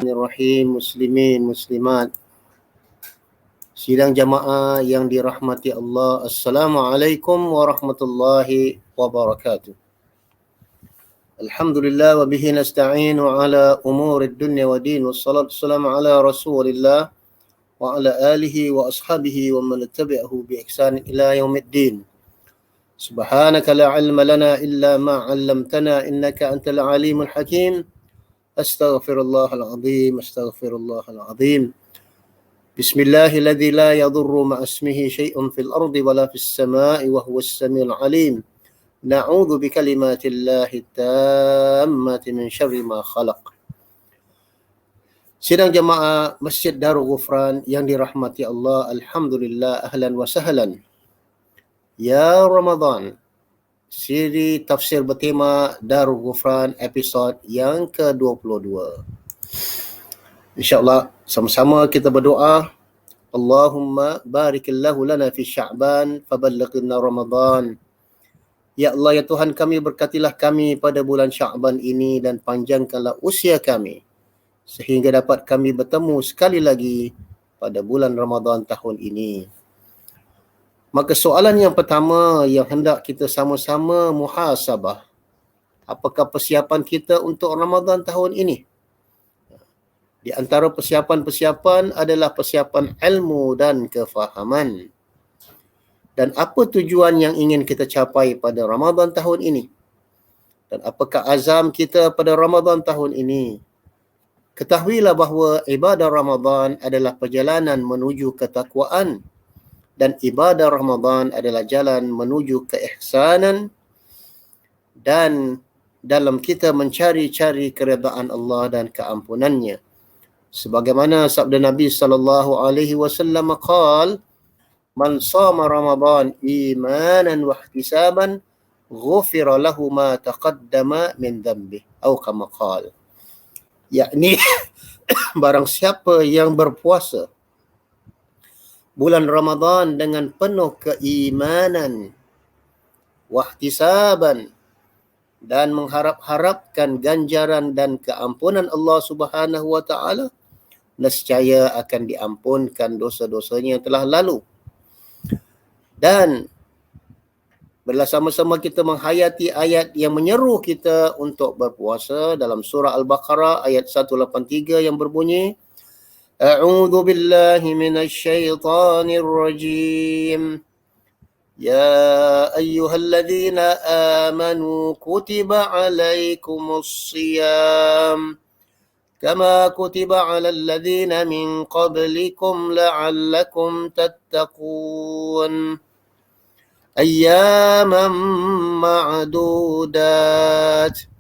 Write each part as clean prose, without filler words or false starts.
Bismillahirrahmanirrahim. Muslimin, muslimat, sidang jamaah yang dirahmati Allah. Assalamualaikum warahmatullahi wabarakatuh. Alhamdulillah wa bihi nasta'inu ala umurid dunya wa din. Wassalatu wassalamu ala Rasulillah wa ala alihi wa ashabihi wa man tabi'ahu bi ihsan ila yaumiddin. Subhanaka la ilma lana illa ma 'allamtana innaka antal alimul hakim. Astaghfirullahal azim, astaghfirullahal azim. Bismillahilladzi la yadurru ma'a ismihi syai'un fil ardi wala fis sama'i wa huwas samiul alim. Na'udzu bikalimatillahi tammati min syarri ma khalaq. Sidang jamaah Masjid Darul Ghufran yang dirahmati Allah, alhamdulillah, ahlan wa sahlan. Ya Ramadan, siri tafsir bertema Darul Ghufran episod yang ke-22. InsyaAllah sama-sama kita berdoa. Allahumma barikillahu lana fi Sya'ban faballighna Ramadan. Ya Allah, ya Tuhan kami, berkatilah kami pada bulan Sya'ban ini dan panjangkanlah usia kami sehingga dapat kami bertemu sekali lagi pada bulan Ramadan tahun ini. Maka soalan yang pertama yang hendak kita sama-sama muhasabah, apakah persiapan kita untuk Ramadan tahun ini? Di antara persiapan-persiapan adalah persiapan ilmu dan kefahaman. Dan apa tujuan yang ingin kita capai pada Ramadan tahun ini? Dan apakah azam kita pada Ramadan tahun ini? Ketahuilah bahawa ibadah Ramadan adalah perjalanan menuju ketakwaan. Dan ibadah Ramadan adalah jalan menuju keihsanan dan dalam kita mencari-cari keredaan Allah dan keampunannya. Sebagaimana sabda Nabi sallallahu alaihi wasallam qaal, man shama Ramadan imanan wa ihtisaban ghufira lahu ma taqaddama min dhanbi atau kama qaal. Yakni barang siapa yang berpuasa bulan Ramadan dengan penuh keimanan, wahtisaban, dan mengharap-harapkan ganjaran dan keampunan Allah Subhanahu wa taala, nescaya akan diampunkan dosa-dosanya yang telah lalu. Dan bersama-sama kita menghayati ayat yang menyeru kita untuk berpuasa dalam surah Al-Baqarah ayat 183 yang berbunyi, A'udzu billahi minasy syaithanir rajim. Ya ayyuhalladzina amanu kutiba 'alaikumus shiyam kama kutiba 'alal ladzina min qablikum la'allakum tattaqun. Ayyaman ma'dudat.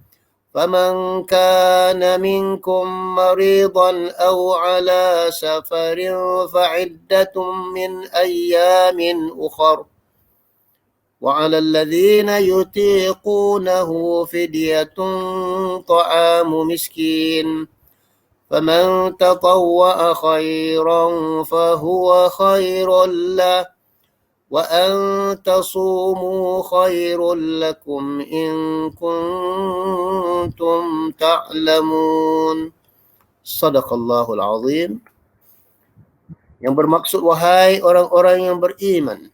فمن كان منكم مريضا أو على سفر فعدة من أيام أخر وعلى الذين يطيقونه فدية طعام مسكين فمن تطوع خيرا فهو خير له وأن تصوموا خير لكم إن كنتم تعلمون. Sadaqallahul azim. Yang bermaksud, wahai orang-orang yang beriman,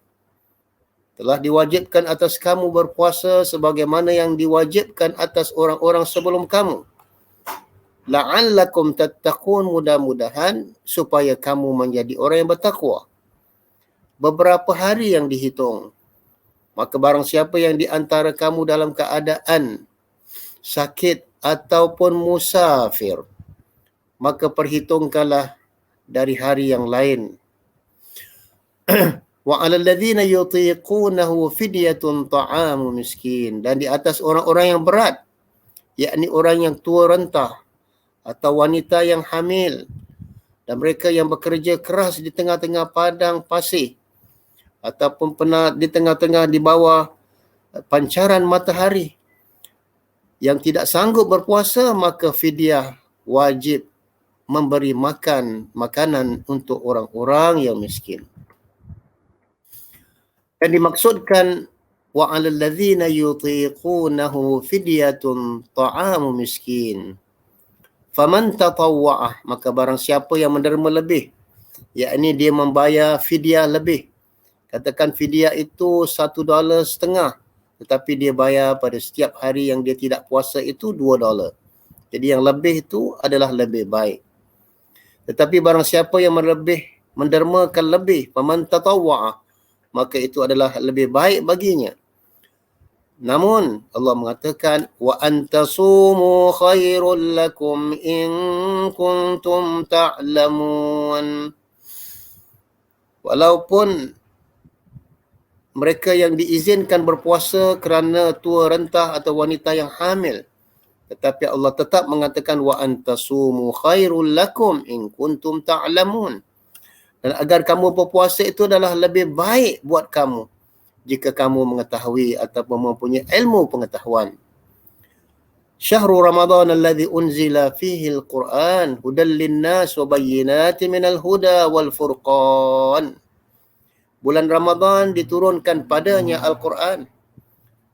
telah diwajibkan atas kamu berpuasa sebagaimana yang diwajibkan atas orang-orang sebelum kamu. La'allakum tattaqun, mudah-mudahan supaya kamu menjadi orang yang bertakwa. Beberapa hari yang dihitung. Maka barang siapa yang di antara kamu dalam keadaan sakit ataupun musafir, maka perhitungkanlah dari hari yang lain. Wa 'alal ladzina yutiqunahu fidyatun ta'amu miskin, dan di atas orang-orang yang berat, yakni orang yang tua renta atau wanita yang hamil dan mereka yang bekerja keras di tengah-tengah padang pasir ataupun pernah di tengah-tengah di bawah pancaran matahari yang tidak sanggup berpuasa, maka fidyah wajib memberi makanan untuk orang-orang yang miskin. Dan dimaksudkan wa 'alal ladzina yutiqunahu fidyatun ta'amu miskin. Faman tatawwa'ah, maka barang siapa yang menderma lebih, yakni dia membayar fidyah lebih. Katakan fidyah itu $1.50, tetapi dia bayar pada setiap hari yang dia tidak puasa itu $2. Jadi yang lebih itu adalah lebih baik. Tetapi barang siapa yang mendermakan lebih, faman tatawwa'ah, maka itu adalah lebih baik baginya. Namun Allah mengatakan wa antasumu khairul lakum in kuntum ta'lamun. Walaupun mereka yang diizinkan berpuasa kerana tua renta atau wanita yang hamil, tetapi Allah tetap mengatakan wa antasumu khairul lakum in kuntum ta'lamun. Dan agar kamu berpuasa itu adalah lebih baik buat kamu jika kamu mengetahui ataupun mempunyai ilmu pengetahuan. Syahrul Ramadan alladhi unzila fihi al-Quran hudan linnas wa bayyinatin minal huda wal furqan. Bulan Ramadan diturunkan padanya Al-Quran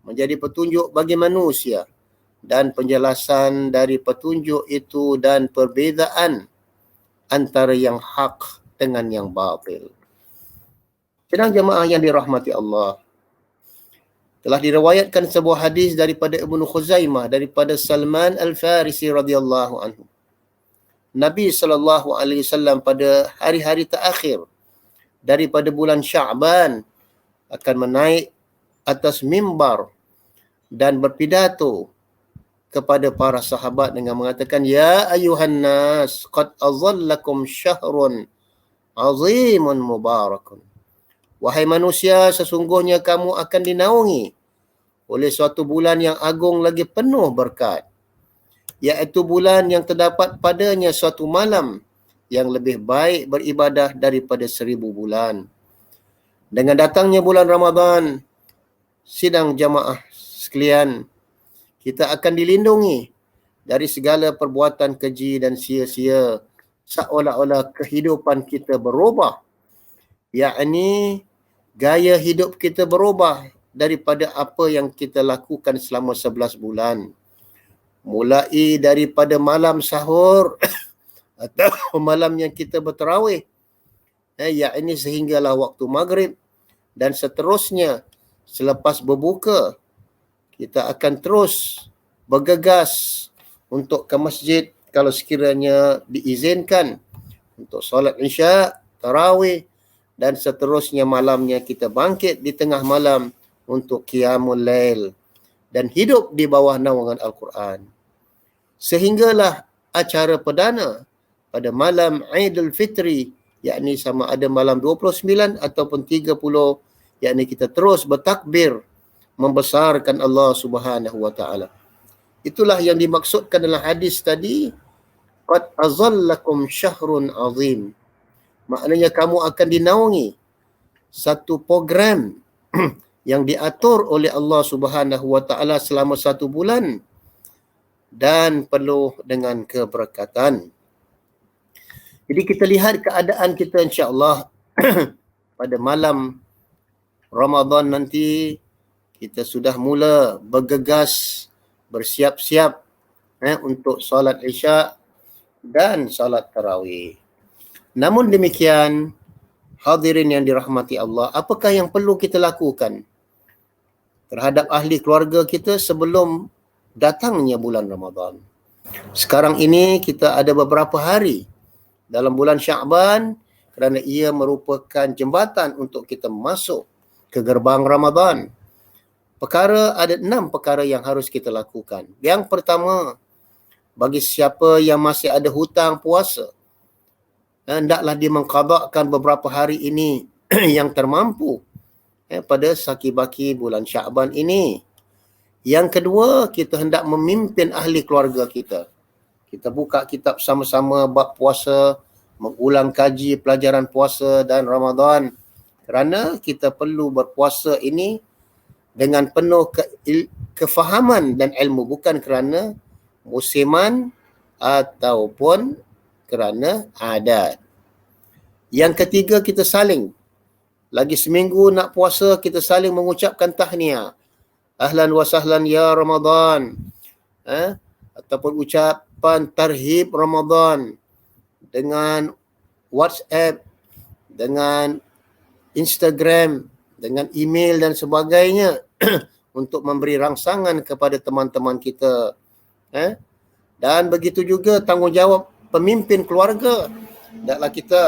menjadi petunjuk bagi manusia dan penjelasan dari petunjuk itu dan perbezaan antara yang hak dengan yang batil. Sedang jemaah yang dirahmati Allah, telah diriwayatkan sebuah hadis daripada Ibnu Khuzaimah daripada Salman Al-Farisi radhiyallahu anhu. Nabi SAW pada hari-hari terakhir daripada bulan Sya'ban akan menaik atas mimbar dan berpidato kepada para sahabat dengan mengatakan, ya ayuhan nas, qad azallakum syahrun azimun mubarakun. Wahai manusia, sesungguhnya kamu akan dinaungi oleh suatu bulan yang agung lagi penuh berkat, iaitu bulan yang terdapat padanya suatu malam yang lebih baik beribadah daripada 1000 bulan. Dengan datangnya bulan Ramadan, sidang jamaah sekalian, kita akan dilindungi dari segala perbuatan keji dan sia-sia, seolah-olah kehidupan kita berubah, yakni gaya hidup kita berubah daripada apa yang kita lakukan selama 11 bulan. Mulai daripada malam sahur atau malam yang kita bertarawih, yakni sehinggalah waktu maghrib, dan seterusnya selepas berbuka, kita akan terus bergegas untuk ke masjid kalau sekiranya diizinkan, untuk solat isya, tarawih, dan seterusnya malamnya kita bangkit di tengah malam untuk qiyamul lail dan hidup di bawah naungan Al-Quran. Sehinggalah acara perdana pada malam Aidil Fitri, yakni sama ada malam 29 ataupun 30, yakni kita terus bertakbir membesarkan Allah Subhanahu wa taala. Itulah yang dimaksudkan dalam hadis tadi, qad azallakum syahrun azim. Maknanya kamu akan dinaungi satu program yang diatur oleh Allah Subhanahu wa taala selama 1 bulan dan penuh dengan keberkatan. Jadi kita lihat keadaan kita insya-Allah pada malam Ramadan nanti, kita sudah mula bergegas, bersiap-siap untuk solat isya dan solat tarawih. Namun demikian, hadirin yang dirahmati Allah, apakah yang perlu kita lakukan terhadap ahli keluarga kita sebelum datangnya bulan Ramadan? Sekarang ini kita ada beberapa hari dalam bulan Sya'ban kerana ia merupakan jembatan untuk kita masuk ke gerbang Ramadan. Ada 6 perkara yang harus kita lakukan. Yang pertama, bagi siapa yang masih ada hutang puasa, hendaklah dia mengqadakkan beberapa hari ini yang termampu pada saki-baki bulan Sya'ban ini. Yang kedua, kita hendak memimpin ahli keluarga kita. Kita buka kitab sama-sama bab puasa, mengulang kaji pelajaran puasa dan Ramadan, kerana kita perlu berpuasa ini dengan penuh kefahaman dan ilmu, bukan kerana musiman ataupun kerana adat. Yang ketiga, kita saling, lagi seminggu nak puasa, kita saling mengucapkan tahniah. Ahlan wa sahlan ya Ramadan. Ataupun ucap tarhib Ramadan dengan WhatsApp, dengan Instagram, dengan email dan sebagainya untuk memberi rangsangan kepada teman-teman kita. Dan begitu juga tanggungjawab pemimpin keluarga. Hendaklah kita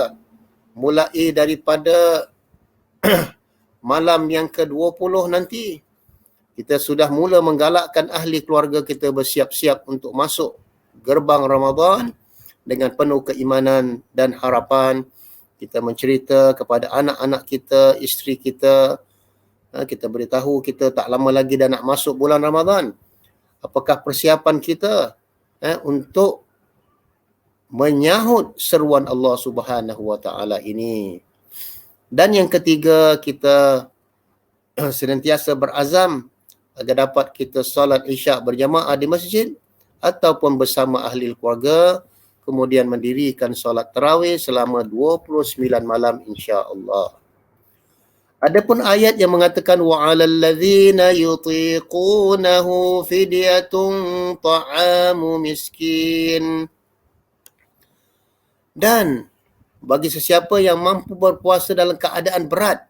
mulai daripada malam yang ke-20 nanti, kita sudah mula menggalakkan ahli keluarga kita bersiap-siap untuk masuk gerbang Ramadan dengan penuh keimanan dan harapan. Kita mencerita kepada anak-anak kita, isteri kita, kita beritahu kita tak lama lagi dah nak masuk bulan Ramadan. Apakah persiapan kita untuk menyahut seruan Allah Subhanahu Wa Taala ini. Dan yang ketiga, kita senantiasa berazam agar dapat kita solat Isyak berjamaah di masjid ataupun bersama ahli keluarga, kemudian mendirikan solat tarawih selama 29 malam insya-Allah. Adapun ayat yang mengatakan wa 'alal ladzina yutiqunahu fidyatun ta'amu miskin. Dan bagi sesiapa yang mampu berpuasa dalam keadaan berat.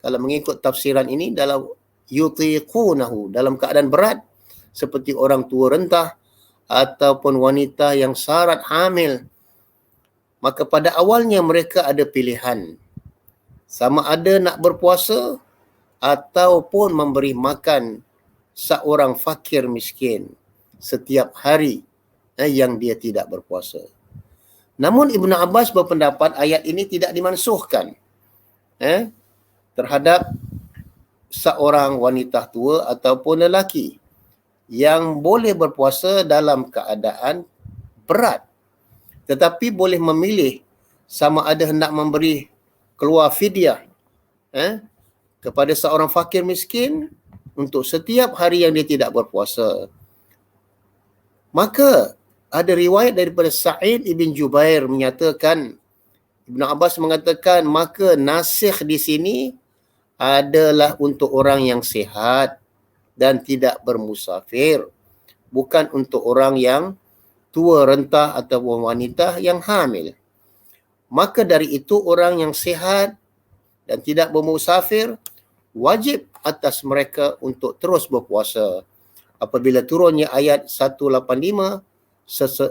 Kalau mengikut tafsiran ini, dalam yutiqunahu, dalam keadaan berat, seperti orang tua rentah ataupun wanita yang syarat hamil, maka pada awalnya mereka ada pilihan. Sama ada nak berpuasa ataupun memberi makan seorang fakir miskin setiap hari yang dia tidak berpuasa. Namun Ibnu Abbas berpendapat ayat ini tidak dimansuhkan terhadap seorang wanita tua ataupun lelaki yang boleh berpuasa dalam keadaan berat, tetapi boleh memilih sama ada hendak memberi keluar fidyah kepada seorang fakir miskin untuk setiap hari yang dia tidak berpuasa. Maka ada riwayat daripada Sa'id ibn Jubair menyatakan, Ibnu Abbas mengatakan, maka nasikh di sini adalah untuk orang yang sihat dan tidak bermusafir, bukan untuk orang yang tua rentah ataupun wanita yang hamil. Maka dari itu orang yang sihat dan tidak bermusafir wajib atas mereka untuk terus berpuasa. Apabila turunnya ayat 185,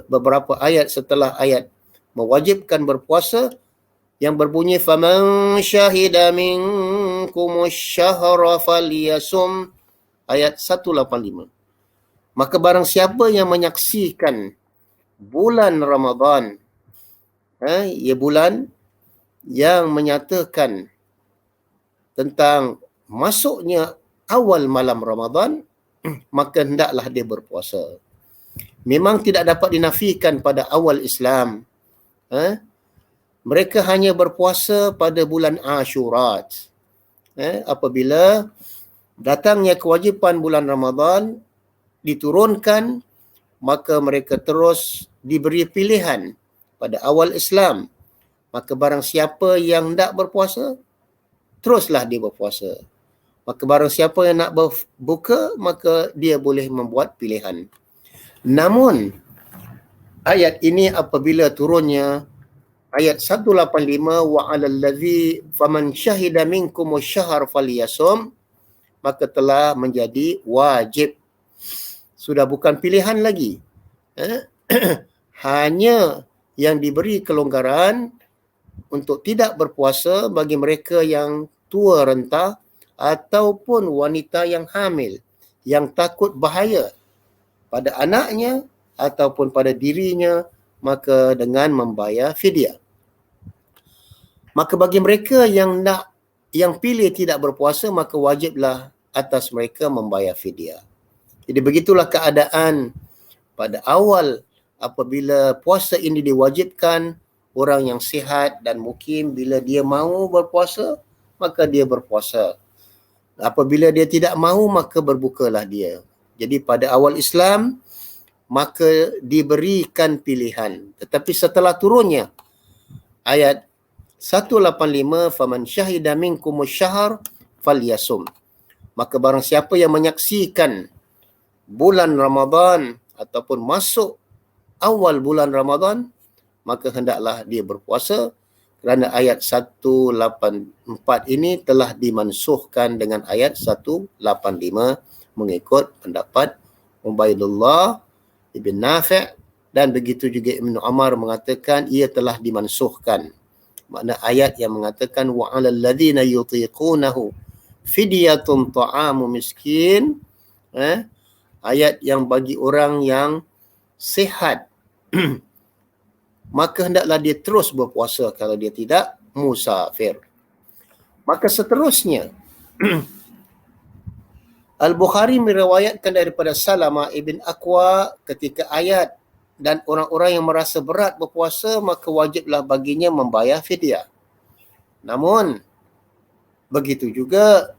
beberapa ayat setelah ayat mewajibkan berpuasa yang berbunyi faman syahida minkumusy syahra falyasum, ayat 185. Maka barang siapa yang menyaksikan bulan Ramadan, ia bulan yang menyatakan tentang masuknya awal malam Ramadan, maka hendaklah dia berpuasa. Memang tidak dapat dinafikan pada awal Islam. Mereka hanya berpuasa pada bulan Ashura. Apabila datangnya kewajipan bulan Ramadan diturunkan, maka mereka terus diberi pilihan pada awal Islam. Maka barang siapa yang hendak berpuasa, teruslah dia berpuasa. Maka barang siapa yang nak berbuka, maka dia boleh membuat pilihan. Namun, ayat ini apabila turunnya, ayat 185, wa 'alal ladzi faman syahida minkumusy syahr falyasum, maka telah menjadi wajib. Sudah bukan pilihan lagi. Hanya yang diberi kelonggaran untuk tidak berpuasa bagi mereka yang tua renta ataupun wanita yang hamil yang takut bahaya pada anaknya ataupun pada dirinya, maka dengan membayar fidyah. Maka bagi mereka yang pilih tidak berpuasa, maka wajiblah atas mereka membayar fidyah. Jadi begitulah keadaan pada awal apabila puasa ini diwajibkan. Orang yang sihat dan mukim, bila dia mahu berpuasa, maka dia berpuasa. Apabila dia tidak mahu, maka berbukalah dia. Jadi pada awal Islam, maka diberikan pilihan. Tetapi setelah turunnya ayat 185, faman syahida minkumusy syahr falyasum, maka barang siapa yang menyaksikan bulan Ramadan ataupun masuk awal bulan Ramadan, maka hendaklah dia berpuasa, kerana ayat 184 ini telah dimansuhkan dengan ayat 185 mengikut pendapat Ubaidullah Ibn Nafi' dan begitu juga Ibn Umar mengatakan ia telah dimansuhkan. Makna ayat yang mengatakan wa 'alal ladzina yutiqunahu fidyatun ta'amu miskin, ayat yang bagi orang yang sihat maka hendaklah dia terus berpuasa kalau dia tidak musafir. Maka seterusnya Al-Bukhari meriwayatkan daripada Salamah ibn Aqwa ketika ayat dan orang-orang yang merasa berat berpuasa maka wajiblah baginya membayar fidyah. Namun begitu juga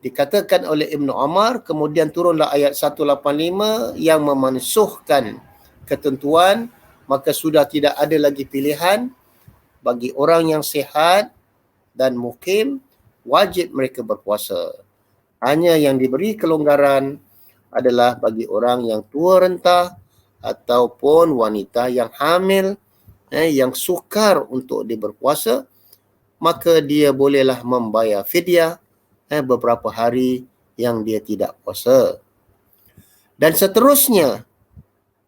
dikatakan oleh Ibn Umar, kemudian turunlah ayat 185 yang memansuhkan ketentuan, maka sudah tidak ada lagi pilihan bagi orang yang sihat dan mukim, wajib mereka berpuasa. Hanya yang diberi kelonggaran adalah bagi orang yang tua renta ataupun wanita yang hamil, yang sukar untuk dia berpuasa, maka dia bolehlah membayar fidyah beberapa hari yang dia tidak puasa. Dan seterusnya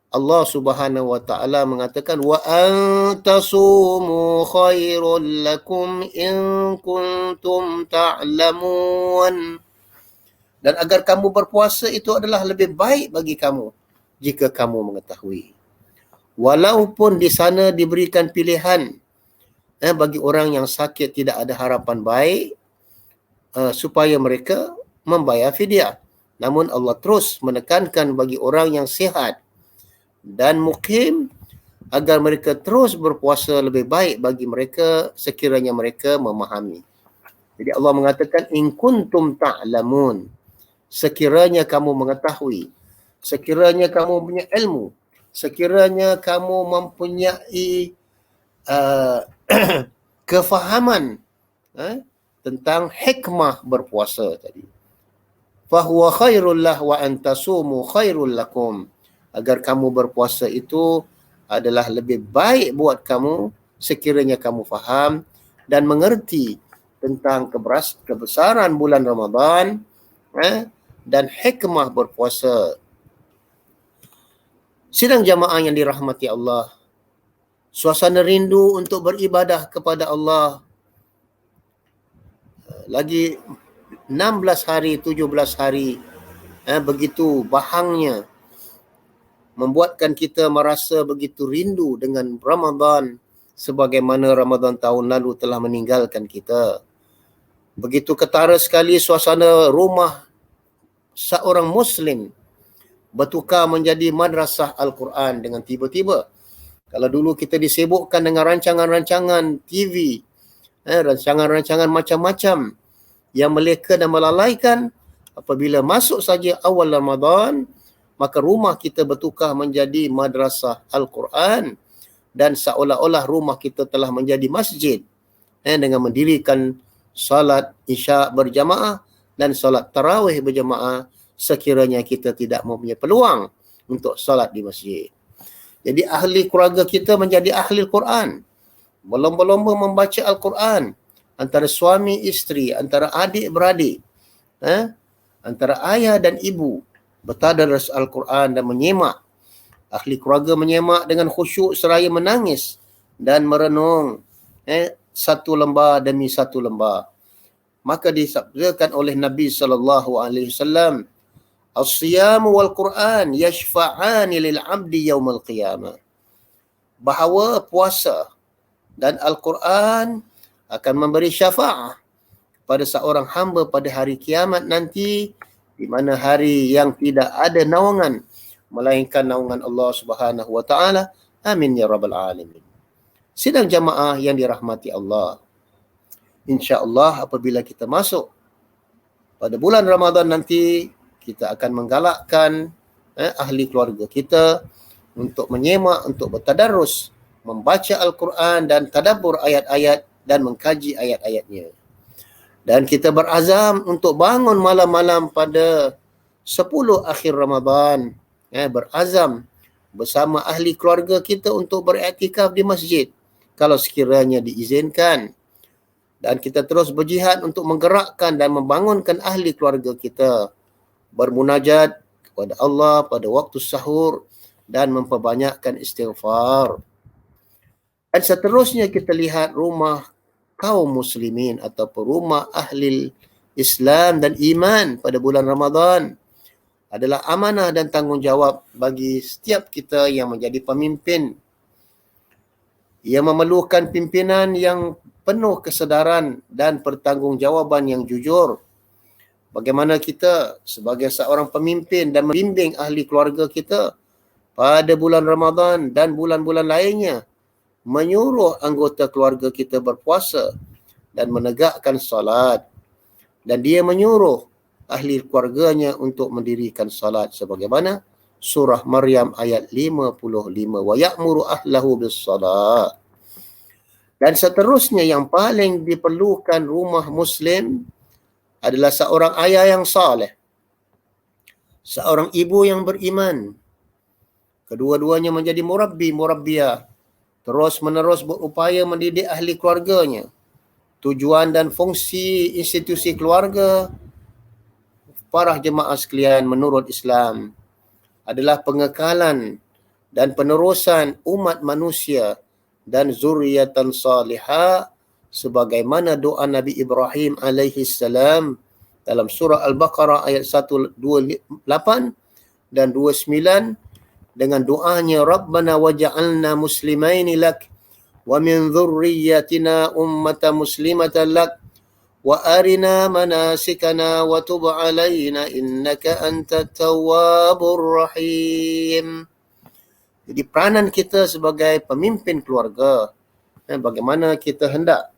Allah Subhanahu wa taala mengatakan wa antasumu khairul lakum in kuntum ta'lamun. Dan agar kamu berpuasa itu adalah lebih baik bagi kamu jika kamu mengetahui. Walaupun di sana diberikan pilihan bagi orang yang sakit tidak ada harapan baik supaya mereka membayar fidyah. Namun Allah terus menekankan bagi orang yang sihat dan mukim agar mereka terus berpuasa lebih baik bagi mereka sekiranya mereka memahami. Jadi Allah mengatakan in kuntum ta'lamun, sekiranya kamu mengetahui, sekiranya kamu punya ilmu, sekiranya kamu mempunyai kefahaman tentang hikmah berpuasa tadi. Fahuwa khairul lah wa antasumu khairul lakum. Agar kamu berpuasa itu adalah lebih baik buat kamu sekiranya kamu faham dan mengerti tentang kebesaran bulan Ramadan dan hikmah berpuasa. Sidang jamaah yang dirahmati Allah, suasana rindu untuk beribadah kepada Allah lagi 16 hari, 17 hari, begitu bahangnya, membuatkan kita merasa begitu rindu dengan Ramadan sebagaimana Ramadan tahun lalu telah meninggalkan kita. Begitu ketara sekali suasana rumah seorang Muslim bertukar menjadi madrasah Al-Quran dengan tiba-tiba. Kalau dulu kita disibukkan dengan rancangan-rancangan TV, rancangan-rancangan macam-macam yang meleka dan melalaikan, apabila masuk saja awal Ramadan, maka rumah kita bertukar menjadi madrasah Al-Quran dan seolah-olah rumah kita telah menjadi masjid dengan mendirikan salat isya berjamaah dan salat tarawih berjamaah sekiranya kita tidak mempunyai peluang untuk salat di masjid. Jadi ahli keluarga kita menjadi ahli Al-Quran, berlomba-lomba membaca Al-Quran antara suami isteri, antara adik-beradik, antara ayah dan ibu, bertadarus Al-Quran dan menyemak. Ahli keluarga menyemak dengan khusyuk seraya menangis dan merenung satu lembar demi satu lembar. Maka disabdakan oleh Nabi SAW, as-siyamu wal Quran yashfa'ani lil 'abdi yaumal qiyamah. Bahawa puasa dan Al-Quran akan memberi syafaat pada seorang hamba pada hari kiamat nanti, di mana hari yang tidak ada naungan melainkan naungan Allah Subhanahu wa taala. Amin ya rabbal alamin. Sidang jamaah yang dirahmati Allah, insya-Allah apabila kita masuk pada bulan Ramadan nanti, kita akan menggalakkan ahli keluarga kita untuk menyemak, untuk bertadarus, membaca Al-Quran dan tadabbur ayat-ayat dan mengkaji ayat-ayatnya. Dan kita berazam untuk bangun malam-malam pada 10 akhir Ramadan. Berazam bersama ahli keluarga kita untuk beriktikaf di masjid kalau sekiranya diizinkan. Dan kita terus berjihad untuk menggerakkan dan membangunkan ahli keluarga kita bermunajat kepada Allah pada waktu sahur dan memperbanyakkan istighfar. Dan seterusnya kita lihat rumah kaum muslimin ataupun rumah ahli Islam dan iman pada bulan Ramadan adalah amanah dan tanggungjawab bagi setiap kita yang menjadi pemimpin. Ia memerlukan pimpinan yang penuh kesedaran dan pertanggungjawaban yang jujur. Bagaimana kita sebagai seorang pemimpin dan membimbing ahli keluarga kita pada bulan Ramadan dan bulan-bulan lainnya, menyuruh anggota keluarga kita berpuasa dan menegakkan salat. Dan dia menyuruh ahli keluarganya untuk mendirikan salat sebagaimana surah Maryam ayat 55, wa ya'muru ahlahu bis salat. Dan seterusnya yang paling diperlukan rumah muslim adalah seorang ayah yang saleh, seorang ibu yang beriman. Kedua-duanya menjadi murabbiyah, terus menerus berupaya mendidik ahli keluarganya. Tujuan dan fungsi institusi keluarga para jemaah sekalian menurut Islam adalah pengekalan dan penerusan umat manusia dan zuriatan salihah sebagaimana doa Nabi Ibrahim alaihi salam dalam surah Al-Baqarah ayat 128 dan 29 dengan doanya Rabbana waj'alna muslimaini lak wa min dhurriyyatina ummatan muslimatan lak wa arina manasikana wa tub alaina innaka antat tawwabur rahim. Jadi peranan kita sebagai pemimpin keluarga, bagaimana kita hendak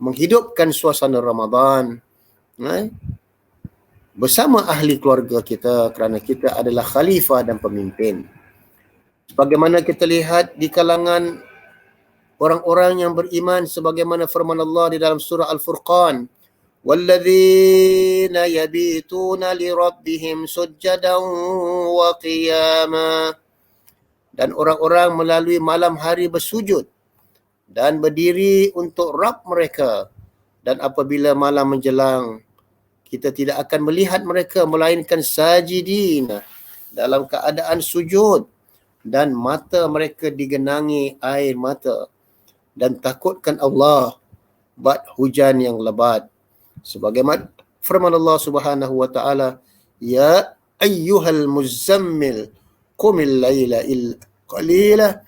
menghidupkan suasana Ramadan bersama ahli keluarga kita kerana kita adalah khalifah dan pemimpin. Sebagaimana kita lihat di kalangan orang-orang yang beriman sebagaimana firman Allah di dalam surah Al-Furqan, walladzina yabituna lirabbihim sujjadan wa qiyama. Dan orang-orang melalui malam hari bersujud dan berdiri untuk Rabb mereka. Dan apabila malam menjelang, kita tidak akan melihat mereka melainkan sajidina dalam keadaan sujud dan mata mereka digenangi air mata dan takutkan Allah buat hujan yang lebat. Sebagaimana firman Allah Subhanahu wa taala, ya ayyuhal muzammil qumil laila illa qalila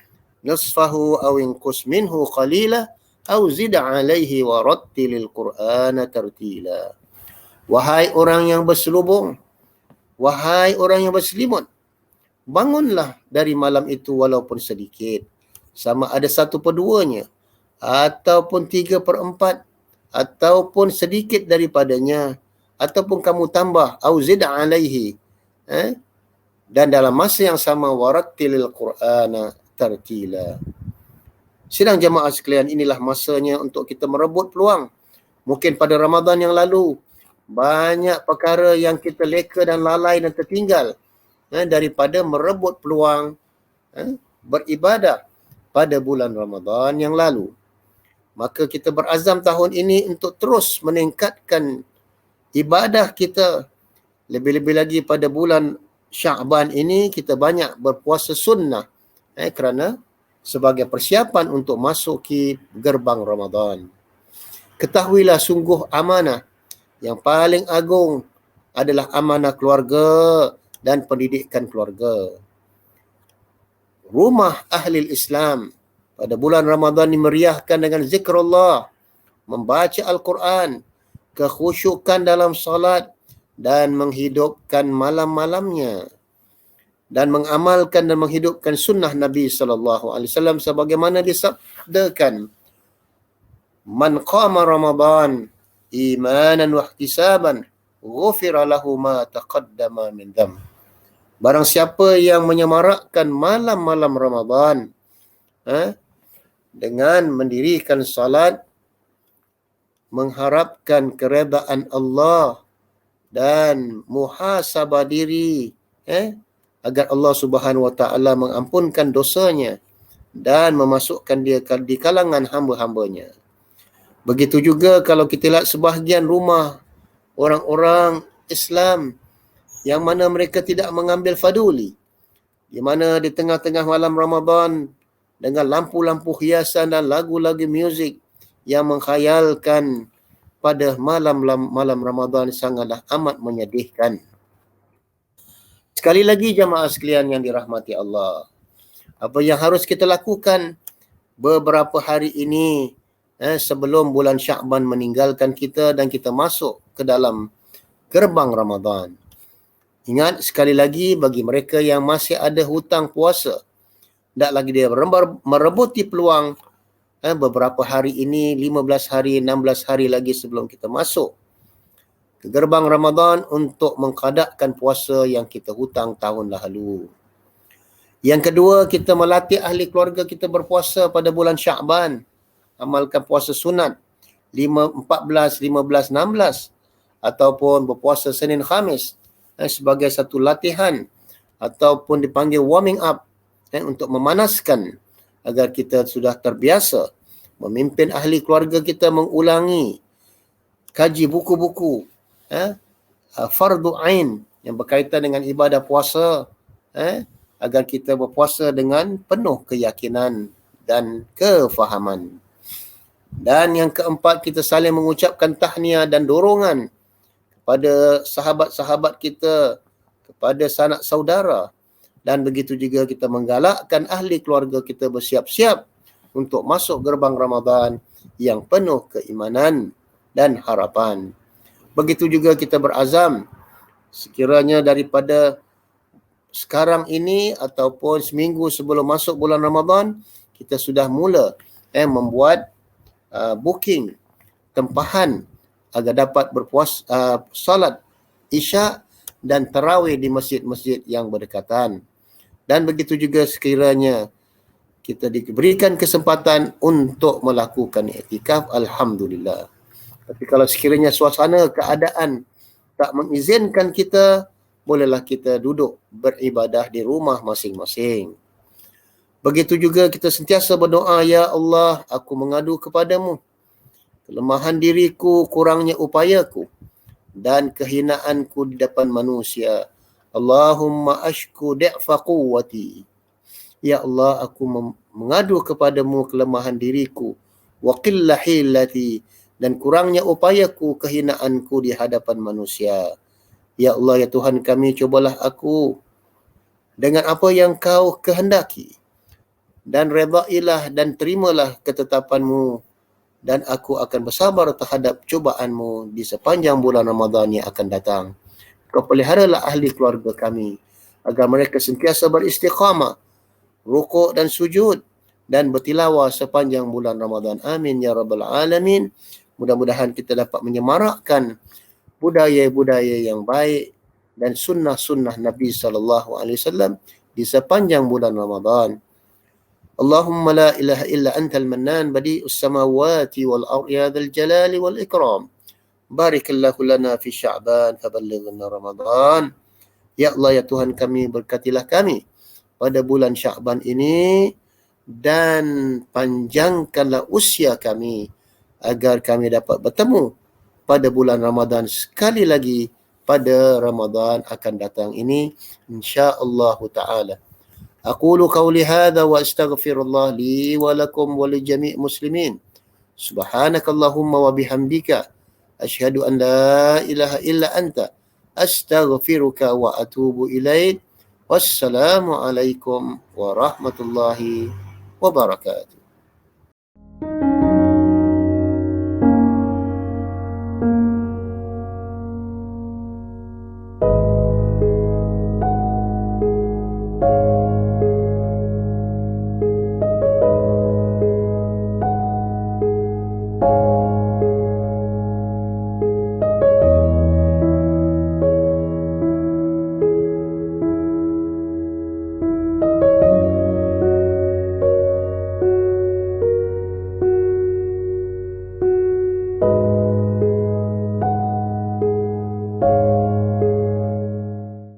nisfahu aw inqus minhu qalila aw zid alaihi wa rattilil qur'ana tartila. Wahai orang yang berselubung, wahai orang yang berselimut, bangunlah dari malam itu walaupun sedikit, sama ada 1/2-nya ataupun 3/4 ataupun sedikit daripadanya, ataupun kamu tambah au zid alaihi, dan dalam masa yang sama warattilil qur'ana tartila. Sidang jemaah sekalian, inilah masanya untuk kita merebut peluang. Mungkin pada Ramadan yang lalu banyak perkara yang kita leka dan lalai dan tertinggal daripada merebut peluang beribadah pada bulan Ramadan yang lalu. Maka kita berazam tahun ini untuk terus meningkatkan ibadah kita. Lebih-lebih lagi pada bulan Sya'ban ini kita banyak berpuasa sunnah kerana sebagai persiapan untuk masuki gerbang Ramadan. Ketahuilah sungguh amanah yang paling agung adalah amanah keluarga dan pendidikan keluarga. Rumah ahli Islam pada bulan Ramadan dimeriahkan dengan zikrullah, membaca Al-Quran, kekhusyukan dalam salat dan menghidupkan malam-malamnya dan mengamalkan dan menghidupkan sunnah Nabi SAW sebagaimana disabdakan, man qama Ramadan imanan wa ihtisaban ghufira lahu ma taqaddama min dzam. Barang siapa yang menyemarakkan malam-malam Ramadan dengan mendirikan salat, mengharapkan keredaan Allah dan muhasabah diri agar Allah Subhanahu wa taala mengampunkan dosanya dan memasukkan dia di kalangan hamba-hambanya. Begitu juga kalau kita lihat sebahagian rumah orang-orang Islam yang mana mereka tidak mengambil faduli, di mana di tengah-tengah malam Ramadan dengan lampu-lampu hiasan dan lagu-lagu muzik yang mengkhayalkan pada malam Ramadan sangatlah amat menyedihkan. Sekali lagi jamaah sekalian yang dirahmati Allah, apa yang harus kita lakukan beberapa hari ini sebelum bulan Sya'ban meninggalkan kita dan kita masuk ke dalam gerbang Ramadan. Ingat sekali lagi, bagi mereka yang masih ada hutang puasa, tak lagi dia merebuti peluang beberapa hari ini, 15 hari, 16 hari lagi sebelum kita masuk ke gerbang Ramadan untuk mengqadakkan puasa yang kita hutang tahun lalu. Yang kedua, kita melatih ahli keluarga kita berpuasa pada bulan Sya'ban. Amalkan puasa sunat 14, 15, 16 ataupun berpuasa Senin Khamis sebagai satu latihan ataupun dipanggil warming up untuk memanaskan agar kita sudah terbiasa memimpin ahli keluarga kita mengulangi kaji buku-buku fardu ain yang berkaitan dengan ibadah puasa agar kita berpuasa dengan penuh keyakinan dan kefahaman. Dan yang keempat, kita saling mengucapkan tahniah dan dorongan kepada sahabat-sahabat kita, kepada sanak saudara, dan begitu juga kita menggalakkan ahli keluarga kita bersiap-siap untuk masuk gerbang Ramadan yang penuh keimanan dan harapan. Begitu juga kita berazam sekiranya daripada sekarang ini ataupun seminggu sebelum masuk bulan Ramadan, kita sudah mula membuat booking tempahan agar dapat berpuasa solat Isyak dan tarawih di masjid-masjid yang berdekatan. Dan begitu juga sekiranya kita diberikan kesempatan untuk melakukan iktikaf, alhamdulillah. Tapi kalau sekiranya suasana keadaan tak mengizinkan kita, bolehlah kita duduk beribadah di rumah masing-masing. Begitu juga kita sentiasa berdoa, ya Allah, aku mengadu kepadamu kelemahan diriku, kurangnya upayaku dan kehinaanku di depan manusia. Allahumma ashku di'fa quwwati. Ya Allah, aku mengadu kepadamu kelemahan diriku, wa qilla hilati, dan kurangnya upayaku, kehinaanku di hadapan manusia. Ya Allah, ya Tuhan kami, cobalah aku dengan apa yang kau kehendaki, dan redailah dan terimalah ketetapanmu, dan aku akan bersabar terhadap cobaanmu di sepanjang bulan Ramadan yang akan datang. Kau peliharalah ahli keluarga kami agar mereka sentiasa beristiqamah, rukuk dan sujud dan bertilawah sepanjang bulan Ramadan. Amin ya rabbal alamin. Mudah-mudahan kita dapat menyemarakkan budaya-budaya yang baik dan sunnah-sunnah Nabi SAW di sepanjang bulan Ramadan. Allahumma la ilaha illa antal mannan badi'us samawati wal ardi ya dzal jalali wal ikram. Barikallahu lana fi Sya'ban faballighna Ramadan. Ya Allah, ya Tuhan kami, berkatilah kami pada bulan Sya'ban ini dan panjangkanlah usia kami agar kami dapat bertemu pada bulan Ramadan sekali lagi pada Ramadan akan datang ini, insya-Allah taala. Aqulu qawli hadha wa astaghfirullah li wa lakum wa li jami' muslimin. Subhanakallahumma wa bihamdika asyhadu an la ilaha illa anta astaghfiruka wa atubu ilaik. Wassalamu alaikum warahmatullahi wabarakatuh.